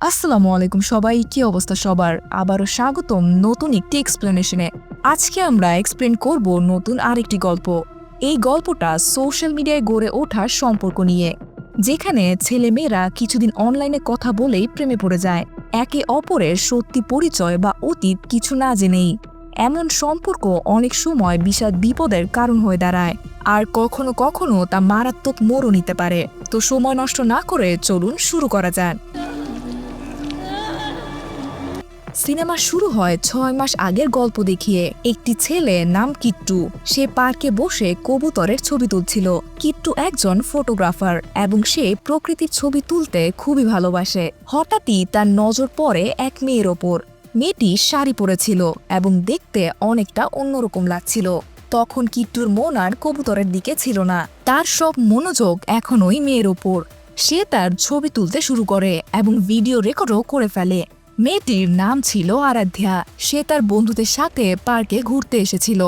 আসসালামু আলাইকুম সবাই, কি অবস্থা সবার? আবারও স্বাগতম নতুন একটি এক্সপ্লেনেশনে। আজকে আমরা এক্সপ্লেন করব নতুন আরেকটি গল্প। এই গল্পটা সোশ্যাল মিডিয়ায় গড়ে ওঠার সম্পর্ক নিয়ে, যেখানে ছেলেমেয়েরা কিছুদিন অনলাইনে কথা বলেই প্রেমে পড়ে যায়, একে অপরের সত্যি পরিচয় বা অতীত কিছু না জেনেই। এমন সম্পর্ক অনেক সময় বিশাল বিপদের কারণ হয়ে দাঁড়ায়, আর কখনো কখনো তা মারাত্মক মোড়ও নিতে পারে। তো সময় নষ্ট না করে চলুন শুরু করা যাক। সিনেমা শুরু হয় ৬ মাস আগের গল্প দেখিয়ে। একটি ছেলে নাম কিট্টু, সে পার্কে বসে কবুতরের ছবি তুলছিল। কিট্টু একজন ফটোগ্রাফার এবং সে প্রকৃতির ছবি তুলতে খুবই ভালোবাসে। হঠাৎই তার নজর পড়ে এক মেয়ের ওপর। মেয়েটি শাড়ি পরেছিল এবং দেখতে অনেকটা অন্যরকম লাগছিল। তখন কিট্টুর মন আর কবুতরের দিকে ছিল না, তার সব মনোযোগ এখন ওই মেয়ের ওপর। সে তার ছবি তুলতে শুরু করে এবং ভিডিও রেকর্ডও করে ফেলে। মেয়েটির নাম ছিল আরাধ্যা। সে তার বন্ধুদের সাথে পার্কে ঘুরতে এসেছিল।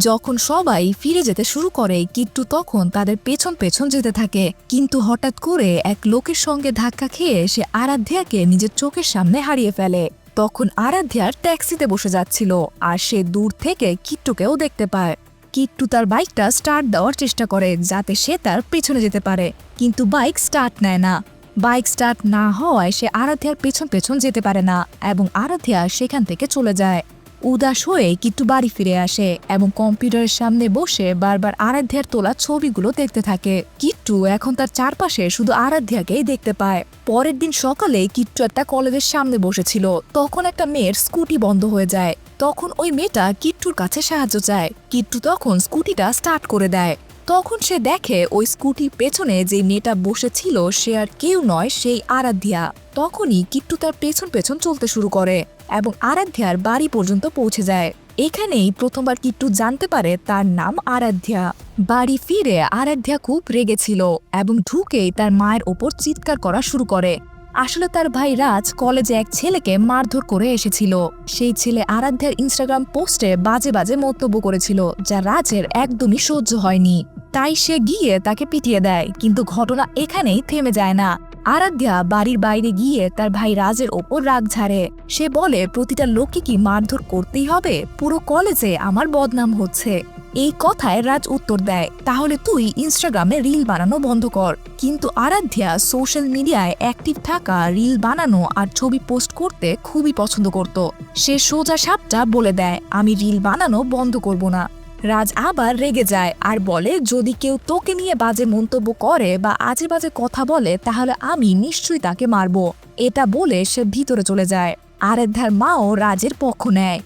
যখন সবাই ফিরে যেতে শুরু করে, কিট্টু তখন তাদের পেছন পেছন যেতে থাকে। কিন্তু হঠাৎ করে এক লোকের সঙ্গে ধাক্কা খেয়ে সে আরাধ্যাকে নিজের চোখের সামনে হারিয়ে ফেলে। তখন আরাধ্যার ট্যাক্সিতে বসে যাচ্ছিল, আর সে দূর থেকে কিট্টুকেও দেখতে পায়। কিট্টু তার বাইকটা স্টার্ট দেওয়ার চেষ্টা করে যাতে সে তার পেছনে যেতে পারে, কিন্তু বাইক স্টার্ট নেয় না। বাইক স্টার্ট না হওয়ায় সে আরাধ্যার পেছন পেছন যেতে পারে না এবং আরাধ্যা সেখান থেকে চলে যায়। উদাস হয়ে কিট্টু বাড়ি ফিরে আসে এবং কম্পিউটারের সামনে বসে বারবার আরাধ্যার তোলা ছবিগুলো দেখতে থাকে। কিট্টু এখন তার চারপাশে শুধু আরাধ্যাকেই দেখতে পায়। পরের দিন সকালে কিট্টু একটা কলেজের সামনে বসেছিল, তখন একটা মেয়ের স্কুটি বন্ধ হয়ে যায়। তখন ওই মেয়েটা কিট্টুর কাছে সাহায্য চায়। কিট্টু তখন স্কুটিটা স্টার্ট করে দেয়। তখন সে দেখে ওই স্কুটির পেছনে যে মেয়েটা বসেছিল সে আর কেউ নয়, সেই আরাধ্যা। তখনই কিট্টু তার পেছন পেছন চলতে শুরু করে এবং আরাধ্যার বাড়ি পর্যন্ত পৌঁছে যায়। এখানেই প্রথমবার কিট্টু জানতে পারে তার নাম আরাধ্যা। বাড়ি ফিরে আরাধ্যা খুব রেগেছিল এবং ঢুকেই তার মায়ের ওপর চিৎকার করা শুরু করে। আসলে তার ভাই রাজ কলেজে এক ছেলেকে মারধর করে এসেছিল। সেই ছেলে আরাধ্যার ইনস্টাগ্রাম পোস্টে বাজে বাজে মন্তব্য করেছিল, যা রাজের একদমই সহ্য হয়নি। তাই সে গিয়ে তাকে পিটিয়ে দেয়। কিন্তু ঘটনা এখানেই থেমে যায় না। আরাধ্যা বাড়ির বাইরে গিয়ে তার ভাই রাজের ওপর রাগ ঝাড়ে। সে বলে, প্রতিটা লোককে কি মারধর করতেই হবে? পুরো কলেজে আমার বদনাম হচ্ছে। এই কথায় রাজ উত্তর দেয়, তাহলে তুই ইনস্টাগ্রামে রিল বানানো বন্ধ কর। কিন্তু আরাধ্যা সোশ্যাল মিডিয়ায় অ্যাক্টিভ থাকা, রিল বানানো আর ছবি পোস্ট করতে খুবই পছন্দ করত। সে সোজা সাপটা বলে দেয়, আমি রিল বানানো বন্ধ করব না। রাজ আবার রেগে যায় আর বলে, যদি কেউ তোকে নিয়ে বাজে মন্তব্য করে বা আজে বাজে কথা বলে তাহলে আমি নিশ্চয়ই তাকে মারব। এটা বলে সে ভিতরে চলে যায়। আরাধ্যার মাও রাজের পক্ষ নেয়।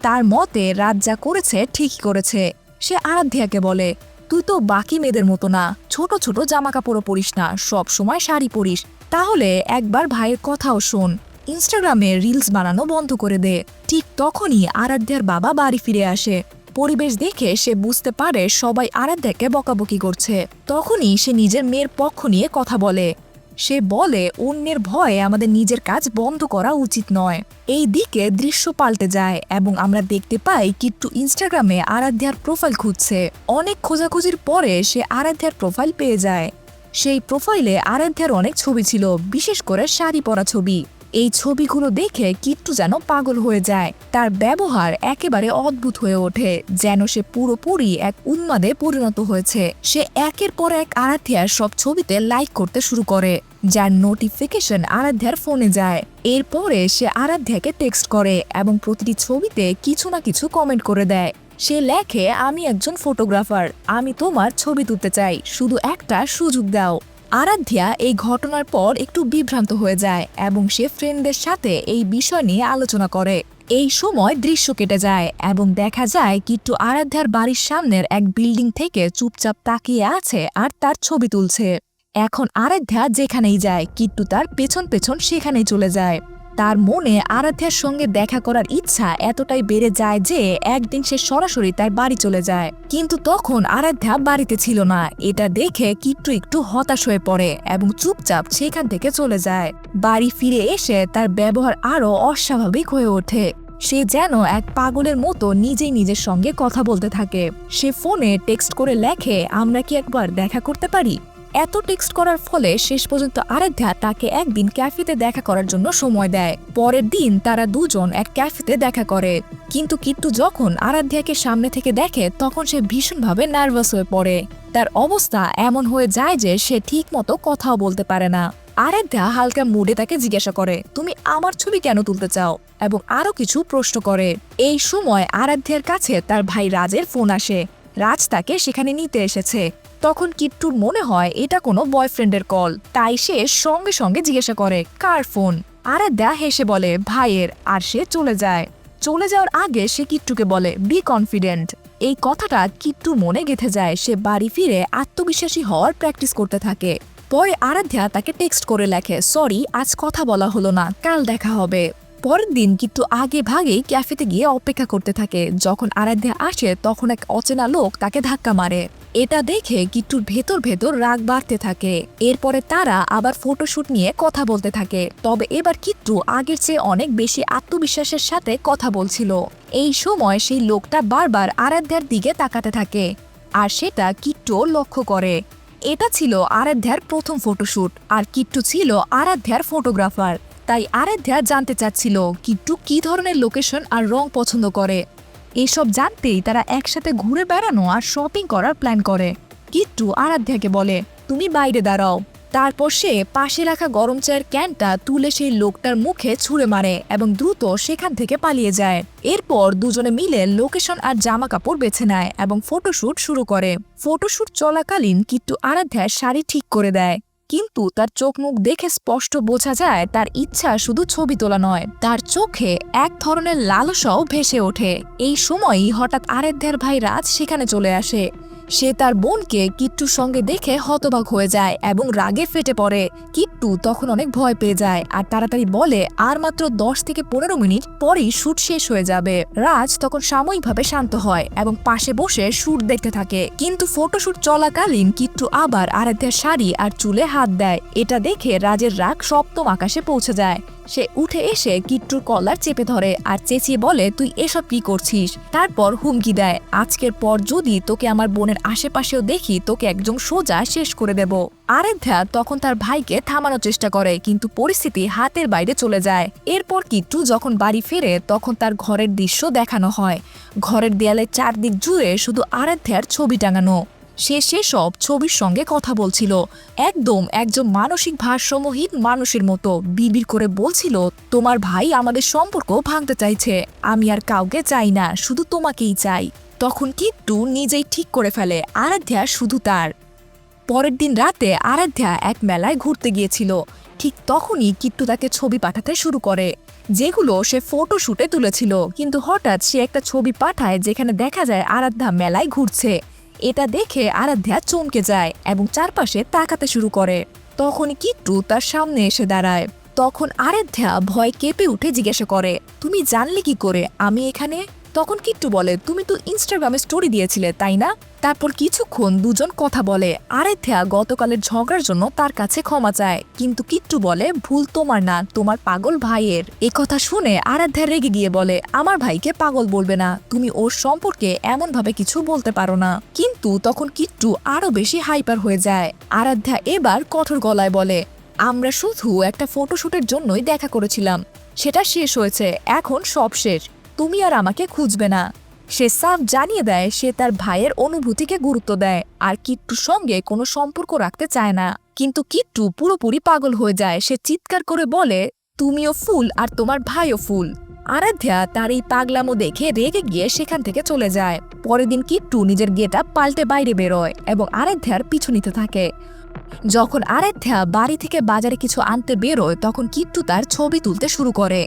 তার মতে রাজ যা করেছে ঠিকই করেছে। সে আরাধ্যাকে বলে, তুই তো বাকি মেয়েদের মতো না, ছোট ছোট জামা কাপড়ও পরিস না, সব সময় শাড়ি পরিস। তাহলে একবার ভাইয়ের কথাও শোন, ইনস্টাগ্রামে রিলস বানানো বন্ধ করে দে। ঠিক তখনই আরাধ্যার বাবা বাড়ি ফিরে আসে। পরিবেশ দেখে সে বুঝতে পারে সবাই আরাধ্যাকে বকাবকি করছে। তখনই সে নিজের মেয়ের পক্ষ নিয়ে কথা বলে। সে বলে, অন্যের ভয়ে আমাদের নিজের কাজ বন্ধ করা উচিত নয়। এই দিকে দৃশ্য পাল্টে যায় এবং আমরা দেখতে পাই কিট্টু ইনস্টাগ্রামে আরাধ্যার প্রোফাইল খুঁজছে। অনেক খোঁজাখুঁজির পরে সে আরাধ্যার প্রোফাইল পেয়ে যায়। সেই প্রোফাইলে আরাধ্যার অনেক ছবি ছিল, বিশেষ করে শাড়ি পরা ছবি। এই ছবিগুলো দেখে কিট্টু যেন পাগল হয়ে যায়। তার ব্যবহার একেবারে অদ্ভুত হয়ে ওঠে, যেন সে পুরোপুরি এক উন্মাদে পরিণত হয়েছে। সে একের পর এক আরাধ্যার সব ছবিতে লাইক করতে শুরু করে, যার নোটিফিকেশন আরাধ্যার ফোনে যায়। এরপরে সে আরাধ্যাকে টেক্সট করে এবং প্রতিটি ছবিতে কিছু না কিছু কমেন্ট করে দেয়। সে লেখে, আমি একজন ফটোগ্রাফার, আমি তোমার ছবি তুলতে চাই, শুধু একটা সুযোগ দাও। আরাধ্যা এই ঘটনার পর একটু বিভ্রান্ত হয়ে যায় এবং সে ফ্রেন্ডদের সাথে এই বিষয় নিয়ে আলোচনা করে। এই সময় দৃশ্য কেটে যায় এবং দেখা যায় কিট্টু আরাধ্যার বাড়ির সামনের এক বিল্ডিং থেকে চুপচাপ তাকিয়ে আছে আর তার ছবি তুলছে। এখন আরাধ্যা যেখানেই যায় কিট্টু তার পেছন পেছন সেখানেই চলে যায়। তার মনে আরাধ্যার সঙ্গে দেখা করার ইচ্ছা এতটাই বেড়ে যায় যে একদিন সে সরাসরি তার বাড়ি চলে যায়। কিন্তু তখন আরাধ্যা বাড়িতে ছিল না। এটা দেখে কিট্টু একটু হতাশ হয়ে পড়ে এবং চুপচাপ সেখান থেকে চলে যায়। বাড়ি ফিরে এসে তার ব্যবহার আরো অস্বাভাবিক হয়ে ওঠে। সে যেন এক পাগলের মতো নিজেই নিজের সঙ্গে কথা বলতে থাকে। সে ফোনে টেক্সট করে লেখে, আমরা কি একবার দেখা করতে পারি? এত টেক্সট করার ফলে শেষ পর্যন্ত আরাধ্যা তাকে একদিন ক্যাফেতে দেখা করার জন্য সময় দেয়। পরের দিন তারা দুজন এক ক্যাফেতে দেখা করে, কিন্তু কিট্টু যখন আরাধ্যাকে সামনে থেকে দেখে তখন সে ভীষণভাবে নার্ভাস হয়ে পড়ে। তার অবস্থা এমন হয়ে যায় যে সে ঠিক মতো কথাও বলতে পারে না। আরাধ্যা হালকা মুডে তাকে জিজ্ঞাসা করে, তুমি আমার ছবি কেন তুলতে চাও, এবং আরো কিছু প্রশ্ন করে। এই সময় আরাধ্যার কাছে তার ভাই রাজের ফোন আসে। রাজ তাকে সেখানে নিতে এসেছে। তখন কিট্টুর মনে হয় এটা কোনো বয়ফ্রেন্ডের কল, তাই সে সঙ্গে সঙ্গে জিজ্ঞাসা করে কার ফোন। আরাধ্যা হেসে বলে ভাইয়ের, আর সে চলে যায়। চলে যাওয়ার আগে সে কিট্টুকে বলে বি কনফিডেন্ট। এই কথাটা কিট্টুর মনে গেঁথে যায়। সে বাড়ি ফিরে আত্মবিশ্বাসী হওয়ার প্র্যাকটিস করতে থাকে। পরে আরাধ্যা তাকে টেক্সট করে লেখে, সরি আজ কথা বলা হলো না, কাল দেখা হবে। পরের দিন কিট্টু আগে ভাগেই ক্যাফেতে গিয়ে অপেক্ষা করতে থাকে। যখন আরাধ্যা আসে তখন এক অচেনা লোক তাকে ধাক্কা মারে। এটা দেখে কিট্টুর ভেতর ভেতর রাগ বাড়তে থাকে। এরপরে তারা আবার ফটোশুট নিয়ে কথা বলতে থাকে, তবে এবার কিট্টু আগের চেয়ে অনেক বেশি আত্মবিশ্বাসের সাথে কথা বলছিল। এই সময় সেই লোকটা বারবার আরাধ্যার দিকে তাকাতে থাকে, আর সেটা কিট্টু লক্ষ্য করে। এটা ছিল আরাধ্যার প্রথম ফটোশুট, আর কিট্টু ছিল আরাধ্যার ফটোগ্রাফার। তাই আরাধ্যা জানতে চাচ্ছিল কিট্টু কি ধরনের লোকেশন আর রং পছন্দ করে। এসব জানতেই তারা একসাথে ঘুরে বেড়ানো আর শপিং করার প্ল্যান করে। কিট্টু আরাধ্যাকে বলে, তুমি বাইরে দাঁড়াও। তারপর সে পাশে রাখা গরম চায়ের ক্যানটা তুলে সেই লোকটার মুখে ছুঁড়ে মারে এবং দ্রুত সেখান থেকে পালিয়ে যায়। এরপর দুজনে মিলে লোকেশন আর জামা কাপড় বেছে নেয় এবং ফটোশুট শুরু করে। ফটোশুট চলাকালীন কিট্টু আরাধ্যার শাড়ি ঠিক করে দেয়, কিন্তু তার চোখ মুখ দেখে স্পষ্ট বোঝা যায় তার ইচ্ছা শুধু ছবি তোলা নয়, তার চোখে এক ধরনের লালসাও ভেসে ওঠে। এই সময়ই হঠাৎ আরাধ্যার ভাই রাজ সেখানে চলে আসে। সে তার বোনকে কিট্টুর সঙ্গে দেখে হতবাক হয়ে যায় এবং রাগে ফেটে পড়ে। কিট্টু তখন অনেক ভয় পেয়ে যায় আর তাড়াতাড়ি বলে আর মাত্র 10 থেকে 15 মিনিট পরেই শুট শেষ হয়ে যাবে। রাজ তখন সাময়িকভাবে শান্ত হয় এবং পাশে বসে শুট দেখতে থাকে, কিন্তু ফটোশুট চলাকালীন কিট্টু আবার আরাধ্যার শাড়ি আর চুলে হাত দেয়। এটা দেখে রাজের রাগ সপ্তম আকাশে পৌঁছে যায়। সে উঠে এসে কিট্টুর কলার চেপে ধরে আর চেঁচিয়ে বলে, তুই এসব কি করছিস? তারপর হুমকি দেয়, আজকের পর যদি তোকে আমার বোনের আশেপাশেও দেখি তোকে একদম সোজা শেষ করে দেব। আরাধ্যা তখন তার ভাইকে থামানোর চেষ্টা করে, কিন্তু পরিস্থিতি হাতের বাইরে চলে যায়। এরপর কিট্টু যখন বাড়ি ফেরে তখন তার ঘরের দৃশ্য দেখানো হয়। ঘরের দেয়ালের চারদিক জুড়ে শুধু আরাধ্যার ছবি টাঙানো। সে সেসব ছবির সঙ্গে কথা বলছিল, একদম একজন মানসিক ভারসাম্যহীন মানুষের মতো। বিড়বিড় করে বলছিল, তোমার ভাই আমাদের সম্পর্ক ভাঙতে চাইছে, আমি আর কাউকে চাই না, শুধু তোমাকেই চাই। তখন কিট্টু নিজেই ঠিক করে ফেলে আরাধ্যা শুধু তার। পরের দিন রাতে আরাধ্যা এক মেলায় ঘুরতে গিয়েছিল। ঠিক তখনই কিট্টু তাকে ছবি পাঠাতে শুরু করে, যেগুলো সে ফটোশুটে তুলেছিল। কিন্তু হঠাৎ সে একটা ছবি পাঠায় যেখানে দেখা যায় আরাধ্যা মেলায় ঘুরছে। এটা দেখে আরাধ্যা চমকে যায় এবং চারপাশে তাকাতে শুরু করে। তখন কিট্টু তার সামনে এসে দাঁড়ায়। তখন আরাধ্যা ভয় কেঁপে উঠে জিজ্ঞাসা করে, তুমি জানলে কি করে আমি এখানে? তখন কিট্টু বলে, তুমি তো ইনস্টাগ্রামে স্টোরি দিয়েছিলে তাই না? তারপর কিছুক্ষণ দুজন কথা বলে। আরাধ্যা গতকালের ঝগড়ার জন্য তার কাছে ক্ষমা চায়, কিন্তু কিট্টু বলে, ভুল তোমার না, তোমার পাগল ভাইয়ের। কথা শুনে আরাধ্যা রেগে গিয়ে বলে, আমার ভাইকে পাগল বলবে না, তুমি ওর সম্পর্কে এমন ভাবে কিছু বলতে পারো না। কিন্তু তখন কিট্টু আরো বেশি হাইপার হয়ে যায়। আরাধ্যা এবার কঠোর গলায় বলে, আমরা শুধু একটা ফটোশুটের জন্যই দেখা করেছিলাম, সেটা শেষ হয়েছে, এখন সব শেষ, তুমি আর আমাকে খুঁজবে না। সে সাফ জানিয়ে দেয় সে তার ভাইয়ের অনুভূতিকে গুরুত্ব দেয় আর কিট্টুর সঙ্গে কোনো সম্পর্ক রাখতে চায় না। কিন্তু কিট্টু পুরোপুরি পাগল হয়ে যায়। সে চিৎকার করে বলে, তুমিও ফুল আর তোমার ভাইও ফুল। আরাধ্যা তার এই পাগলামো দেখে রেগে গিয়ে সেখান থেকে চলে যায়। পরের দিন কিট্টু নিজের গেটআপ পাল্টে বাইরে বেরোয় এবং আরাধ্যার পিছু নিতে থাকে। যখন আরাধ্যা বাড়ি থেকে বাজারে কিছু আনতে বেরোয় তখন কিট্টু তার ছবি তুলতে শুরু করে।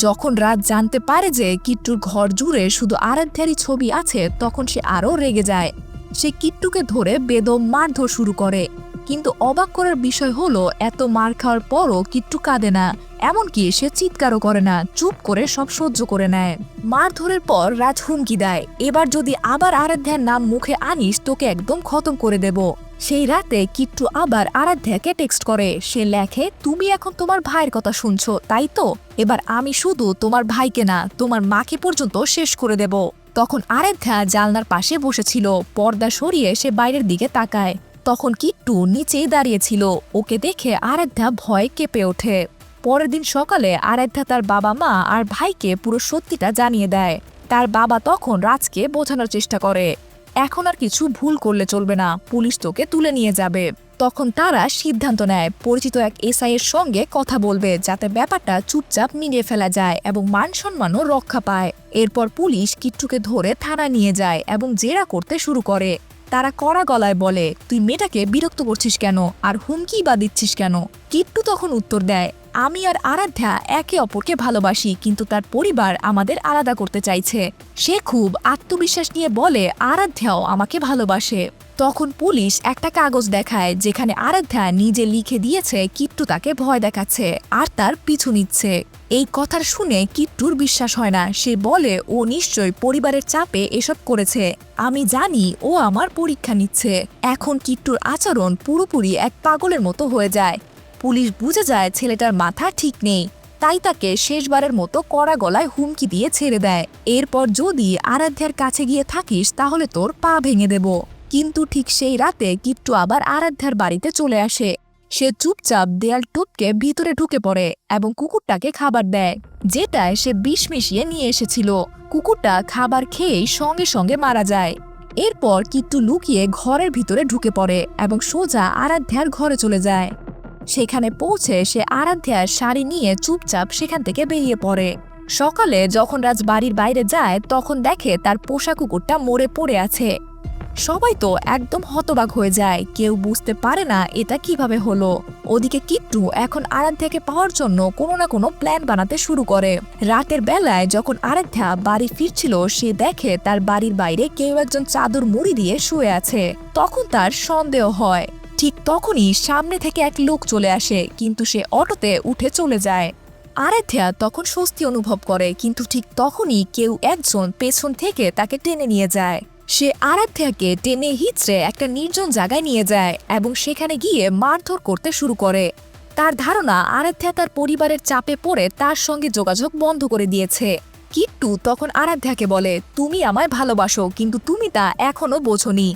যখন রাজ জানতে পারে যে কিট্টুর ঘর জুড়ে শুধু আরাধ্যারই ছবি আছে তখন সে আরও রেগে যায়। সে কিট্টুকে ধরে বেদম মারধর শুরু করে। কিন্তু অবাক করার বিষয় হলো এত মার খাওয়ার পরও কিট্টু কাঁদে না, এমনকি সে চিৎকারও করে না, চুপ করে সব সহ্য করে নেয়। মারধরের পর রাজ হুমকি দেয়, এবার যদি আবার আরাধ্যার নাম মুখে আনিস তোকে একদম খতম করে দেব। সেই রাতে কিট্টু আবার আরাধ্যাকে টেক্সট করে। সে লেখে, তুমি এখন তোমার ভাইয়ের কথা শুনছো তাই তো? এবার আমি শুধু তোমার ভাইকে না তোমার মাকে পর্যন্ত শেষ করে দেব। তখন আরাধ্যা জানলার পাশে বসেছিল। পর্দা সরিয়ে সে বাইরের দিকে তাকায়। তখন কিট্টু নিচেই দাঁড়িয়েছিল। ওকে দেখে আরাধ্যা ভয়ে কেঁপে ওঠে। পরের দিন সকালে আরাধ্যা তার বাবা মা আর ভাইকে পুরো সত্যিটা জানিয়ে দেয়। তার বাবা তখন রাজকে বোঝানোর চেষ্টা করে, এখন আর কিছু ভুল করলে চলবে না, পুলিশ তোকে তুলে নিয়ে যাবে। তখন তারা সিদ্ধান্ত নেয় পরিচিত এক এসআই এর সঙ্গে কথা বলবে, যাতে ব্যাপারটা চুপচাপ মিলিয়ে ফেলা যায় এবং মান সম্মানও রক্ষা পায়। এরপর পুলিশ কিট্টুকে ধরে থানায় নিয়ে যায় এবং জেরা করতে শুরু করে। তারা কড়া গলায় বলে, তুই মেয়েটাকে বিরক্ত করছিস কেন আর হুমকি বা দিচ্ছিস কেন? কিট্টু তখন উত্তর দেয়, আমি আর আরাধ্যা একে অপরকে ভালোবাসি, কিন্তু তার পরিবার আমাদের আলাদা করতে চাইছে। সে খুব আত্মবিশ্বাস নিয়ে বলে আরাধ্যাও আমাকে ভালোবাসে। তখন পুলিশ একটা কাগজ দেখায় যেখানে আরাধ্যা নিজে লিখে দিয়েছে কিট্টু তাকে ভয় দেখাচ্ছে আর তার পিছু নিচ্ছে। এই কথা শুনে কিট্টুর বিশ্বাস হয় না। সে বলে ও নিশ্চয়ই পরিবারের চাপে এসব করেছে, আমি জানি ও আমার পরীক্ষা নিচ্ছে। এখন কিট্টুর আচরণ পুরোপুরি এক পাগলের মতো হয়ে যায়। পুলিশ বুঝে যায় ছেলেটার মাথা ঠিক নেই, তাই তাকে শেষবারের মতো কড়া গলায় হুমকি দিয়ে ছেড়ে দেয়। এরপর যদি আরাধ্যার কাছে গিয়ে থাকিস তাহলে তোর পা ভেঙে দেব। কিন্তু ঠিক সেই রাতে কিট্টু আবার আরাধ্যার বাড়িতে চলে আসে। সে চুপচাপ দেয়াল টপকে ভিতরে ঢুকে পড়ে এবং কুকুরটাকে খাবার দেয়, যেটায় সে বিষ মিশিয়ে নিয়ে এসেছিল। কুকুরটা খাবার খেয়েই সঙ্গে সঙ্গে মারা যায়। এরপর কিট্টু লুকিয়ে ঘরের ভিতরে ঢুকে পড়ে এবং সোজা আরাধ্যার ঘরে চলে যায়। সেখানে পৌঁছে সে আরাধ্যার শাড়ি নিয়ে চুপচাপ সেখান থেকে বেরিয়ে পড়ে। সকালে যখন রাজ বাড়ির বাইরে যায় তখন দেখে তার পোষা কুকুরটা মরে পড়ে আছে। সবাই তো একদম হতবাক হয়ে যায়, কেউ বুঝতে পারে না এটা কিভাবে হলো। ওদিকে কিট্টু এখন আরাধ্যাকে পাওয়ার জন্য কোনো না কোনো প্ল্যান বানাতে শুরু করে। রাতের বেলায় যখন আরাধ্যা বাড়ি ফিরছিল সে দেখে তার বাড়ির বাইরে কেউ একজন চাদর মুড়ি দিয়ে শুয়ে আছে। তখন তার সন্দেহ হয়। ঠিক তখনই সামনে থেকে এক লোক চলে আসে, কিন্তু সে অটোতে উঠে চলে যায়। আরাধ্যা তখন স্বস্তি অনুভব করে, কিন্তু ঠিক তখনই কেউ একজন পেছন থেকে তাকে টেনে নিয়ে যায়। সে আরাধ্যাকে টেনে হিঁচড়ে একটা নির্জন জায়গায় নিয়ে যায় এবং সেখানে গিয়ে মারধর করতে শুরু করে। তার ধারণা আরাধ্যা তার পরিবারের চাপে পড়ে তার সঙ্গে যোগাযোগ বন্ধ করে দিয়েছে। কিট্টু তখন আরাধ্যাকে বলে, তুমি আমায় ভালোবাসো, কিন্তু তুমি তা এখনো বোঝোনি।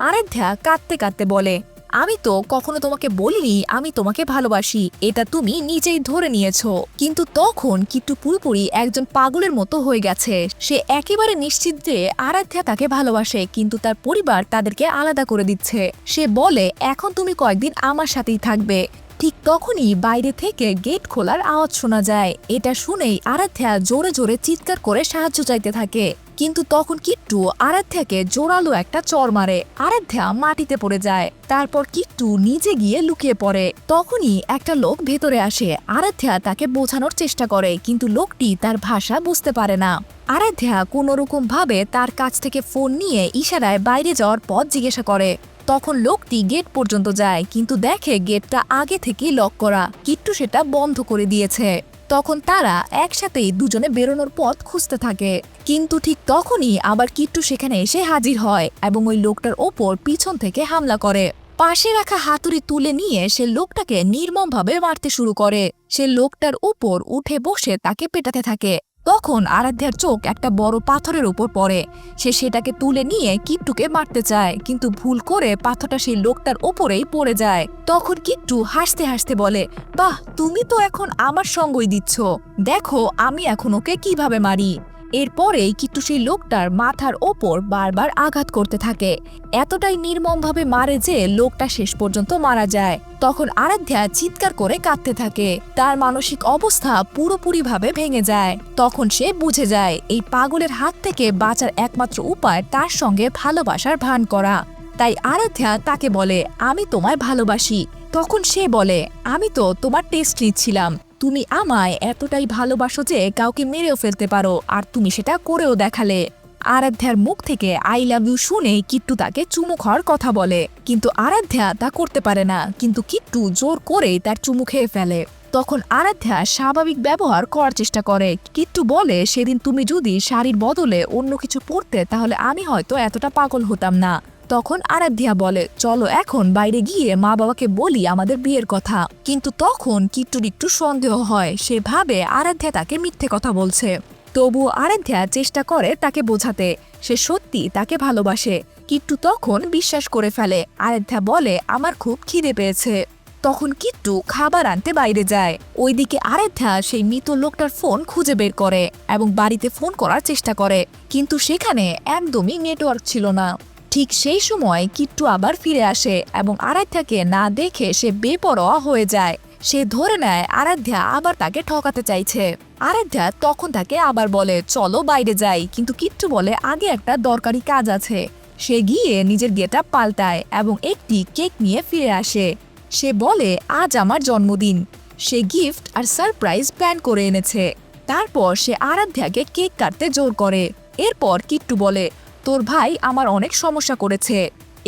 আরাধ্যা কাঁদতে কাঁদতে বলে, আমি তো কখনো তোমাকে বলিনি আমি তোমাকে ভালোবাসি, এটা তুমি নিজেই ধরে নিয়েছো। কিন্তু তখন কিট্টু পুরোপুরি একজন পাগলের মতো হয়ে গেছে। সে একেবারে নিশ্চিত যে আরাধ্যা তাকে ভালোবাসে, কিন্তু তার পরিবার তাদেরকে আলাদা করে দিচ্ছে। সে বলে, এখন তুমি কয়েকদিন আমার সাথেই থাকবে। ঠিক তখনই বাইরে থেকে গেট খোলার আওয়াজ শোনা যায়। এটা শুনেই আরাধ্যা জোরে জোরে চিৎকার করে সাহায্য চাইতে থাকে, কিন্তু তখন কিট্টু আরাধ্যাকে জোরালো একটা চড় মারে। আরাধ্যা মাটিতে পড়ে যায়। তারপর কিট্টু নিজে গিয়ে লুকিয়ে পড়ে। তখনই একটা লোক ভেতরে আসে। আরাধ্যা তাকে বোঝানোর চেষ্টা করে, কিন্তু লোকটি তার ভাষা বুঝতে পারে না। আরাধ্যা কোনোরকম ভাবে তার কাছ থেকে ফোন নিয়ে ইশারায় বাইরে যাওয়ার পথ জিজ্ঞাসা করে। তখন লোকটি গেট পর্যন্ত যায়, কিন্তু দেখে গেটটা আগে থেকেই লক করা। কিট্টু সেটা বন্ধ করে দিয়েছে। তখন তারা একসাথেই দুজনে বেরোনোর পথ খুঁজতে থাকে, কিন্তু ঠিক তখনই আবার কিট্টু সেখানে এসে হাজির হয় এবং ওই লোকটার ওপর পিছন থেকে হামলা করে। পাশে রাখা হাতুড়ি তুলে নিয়ে সে লোকটাকে নির্মমভাবে মারতে শুরু করে। সে লোকটার উপর উঠে বসে তাকে পেটাতে থাকে। তখন আরাধ্যার চোখ একটা বড় পাথরের উপর পড়ে। সে সেটাকে তুলে নিয়ে কিট্টুকে মারতে চায়, কিন্তু ভুল করে পাথরটা সেই লোকটার ওপরেই পড়ে যায়। তখন কিট্টু হাসতে হাসতে বলে, বাহ, তুমি তো এখন আমার সঙ্গই দিচ্ছ, দেখো আমি এখন ওকে কিভাবে মারি। এরপরেই কিট্টু সেই লোকটার মাথার ওপর বারবার আঘাত করতে থাকে। এতটাই নির্মমভাবে মারে যে লোকটা শেষ পর্যন্ত মারা যায়। তখন আরাধ্যা চিৎকার করে কাঁদতে থাকে। তার মানসিক অবস্থা পুরোপুরিভাবে ভেঙে যায়। তখন সে বুঝে যায় এই পাগলের হাত থেকে বাঁচার একমাত্র উপায় তার সঙ্গে ভালোবাসার ভান করা। তাই আরাধ্যা তাকে বলে, আমি তোমায় ভালোবাসি। তখন সে বলে, আমি তো তোমার টেস্ট নিচ্ছিলাম, তুমি আমায় এতটাই ভালোবাসো যে কাউকে মেরেও ফেলতে পারো, আর তুমি সেটা করেও দেখালে। আরাধ্যার মুখ থেকে আই লাভ ইউ শুনে কিট্টু তাকে চুমু খাওয়ার কথা বলে, কিন্তু আরাধ্যা তা করতে পারে না। কিন্তু কিট্টু জোর করেই তার চুমু খেয়ে ফেলে। তখন আরাধ্যা স্বাভাবিক ব্যবহার করার চেষ্টা করে। কিট্টু বলে, সেদিন তুমি যদি শাড়ির বদলে অন্য কিছু পরতে তাহলে আমি হয়তো এতটা পাগল হতাম না। তখন আরাধ্যা বলে, চলো এখন বাইরে গিয়ে মা বাবাকে বলি আমাদের বিয়ের কথা। কিন্তু তখন কিট্টুর একটু সন্দেহ হয়। সে ভাবে আরাধ্যা তাকে মিথ্যে কথা বলছে। তবুও আরাধ্যা চেষ্টা করে তাকে বোঝাতে সে সত্যি তাকে ভালোবাসে। কিট্টু তখন বিশ্বাস করে ফেলে। আরাধ্যা বলে আমার খুব খিদে পেয়েছে। তখন কিট্টু খাবার আনতে বাইরে যায়। ওইদিকে আরাধ্যা সেই মৃত লোকটার ফোন খুঁজে বের করে এবং বাড়িতে ফোন করার চেষ্টা করে, কিন্তু সেখানে একদমই নেটওয়ার্ক ছিল না। ঠিক সেই সময় কিট্টু আবার ফিরে আসে এবং আরাধ্যাকে না দেখে সে বেপরোয়া হয়ে যায়। সে ধরে নেয় আরাধ্যা আবার তাকে ঠকাতে চাইছে। আরাধ্যা তখন তাকে আবার বলে চলো বাইরে যাই, কিন্তু কিট্টু বলে আগে একটা দরকারি কাজ আছে। সে গিয়ে নিজের গেটআপ পাল্টায় এবং একটি কেক নিয়ে ফিরে আসে। সে বলে আজ আমার জন্মদিন। সে গিফট আর সারপ্রাইজ প্ল্যান করে এনেছে। তারপর সে আরাধ্যাকে কেক কাটতে জোর করে। এরপর কিট্টু বলে তোর ভাই আমার অনেক সমস্যা করেছে,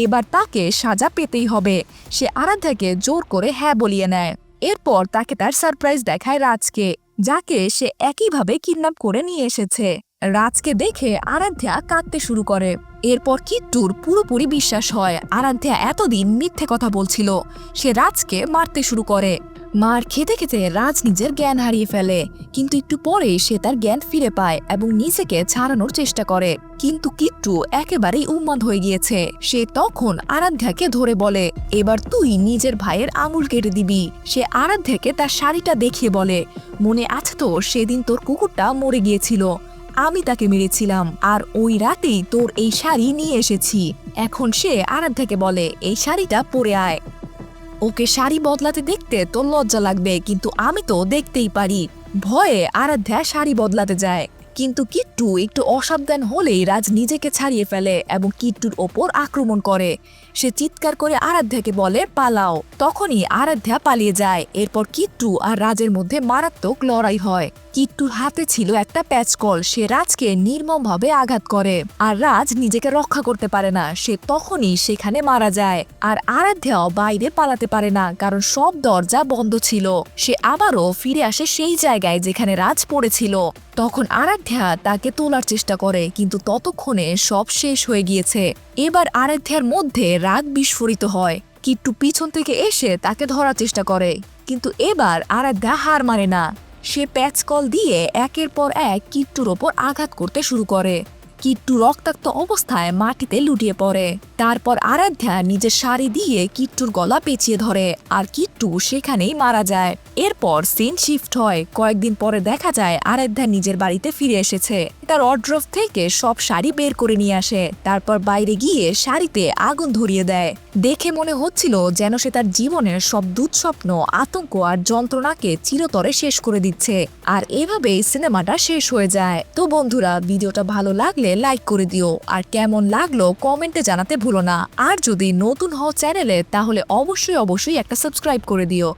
এবার তাকে সাজা পেতেই হবে। সে আরাধ্যাকে জোর করে হ্যাঁ বলিয়ে নেয়। এরপর তাকে তার সারপ্রাইজ দেখায় রাজকে, যাকে সে একইভাবে কিডন্যাপ করে নিয়ে এসেছে। রাজকে দেখে আরাধ্যা কাঁদতে শুরু করে। এরপর কিট্টুর পুরোপুরি বিশ্বাস হয় আরাধ্যা এতদিন মিথ্যে কথা বলছিল। সে রাজকে মারতে শুরু করে। মার খেতে খেতে রাজ নিজের জ্ঞান হারিয়ে ফেলে, কিন্তু একটু পরেই সে তার জ্ঞান ফিরে পায় এবং নিজেকে ছাড়ানোর চেষ্টা করে। কিন্তু কিট্টু একেবারেই উন্মাদ হয়ে গিয়েছে। সে তখন আরাধ্যাকে ধরে বলে এবার তুই নিজের ভাইয়ের আঙুল কেটে দিবি। সে আরাধ্যাকে তার শাড়িটা দেখিয়ে বলে মনে আছে তো সেদিন তোর কুকুরটা মরে গিয়েছিল, আমি তাকে মেরেছিলাম আর ওই রাতেই তোর এই শাড়ি নিয়ে এসেছি। এখন সে আরাধ্যাকে বলে এই শাড়িটা পরে আয়। ওকে শাড়ি বদলাতে দেখতে তোর লজ্জা লাগবে, কিন্তু আমি তো দেখতেই পারি। ভয়ে আরাধ্যা শাড়ি বদলাতে যায়, কিন্তু কিট্টু একটু অসাবধান হলেই রাজ নিজেকে ছাড়িয়ে ফেলে এবং কিট্টুর ওপর আক্রমণ করে। সে চিৎকার করে আরাধ্যাকে বলে পালাও। তখনই আরাধ্যা পালিয়ে যায়। এরপর কিট্টু আর রাজের মধ্যে মারাত্মক লড়াই হয়। কিট্টুর হাতে ছিল একটা প্যাচকল। সে রাজকে নির্মমভাবে আঘাত করে আর রাজ নিজেকে রক্ষা করতে পারে না। সে তখনই সেখানে মারা যায়। আর আরাধ্যাও বাইরে পালাতে পারে না, কারণ সব দরজা বন্ধ ছিল। সে আবারও ফিরে আসে সেই জায়গায় যেখানে রাজ পড়েছিল। তখন আরাধ্যা তাকে তোলার চেষ্টা করে, কিন্তু ততক্ষণে সব শেষ হয়ে গিয়েছে। এবার আরাধ্যার মধ্যে রাগ বিস্ফোরিত হয়। কিট্টু পিছন থেকে এসে তাকে ধরার চেষ্টা করে, কিন্তু এবার আরাধ্যা হার মানে না। সে প্যাচকল দিয়ে একের পর এক কিট্টুর ওপর আঘাত করতে শুরু করে। কিট্টু রক্তাক্ত অবস্থায় মাটিতে লুটিয়ে পড়ে। তারপর আরাধ্যা নিজের শাড়ি দিয়ে কিট্টুর গলা পেঁচিয়ে ধরে আর কিট্টু সেখানেই মারা যায়। এরপর সিন শিফট হয়। কয়েকদিন পরে দেখা যায় আরাধ্যা নিজের বাড়িতে ফিরে এসেছে। তার ওয়ার্ড্রোব থেকে সব শাড়ি বের করে নিয়ে আসে। তারপর বাইরে গিয়ে শাড়িতে আগুন ধরিয়ে দেয়। দেখে মনে হচ্ছিল যেন সে তার জীবনের সব দুঃস্বপ্ন, আতঙ্ক আর যন্ত্রণাকে চিরতরে শেষ করে দিচ্ছে। আর এভাবেই সিনেমাটা শেষ হয়ে যায়। তো বন্ধুরা, ভিডিওটা ভালো লাগলে লাইক করে দিও, আর কেমন লাগলো কমেন্টে জানাতে ভুলো না। আর যদি নতুন হও চ্যানেলে, তাহলে অবশ্যই একটা সাবস্ক্রাইব করে দিও।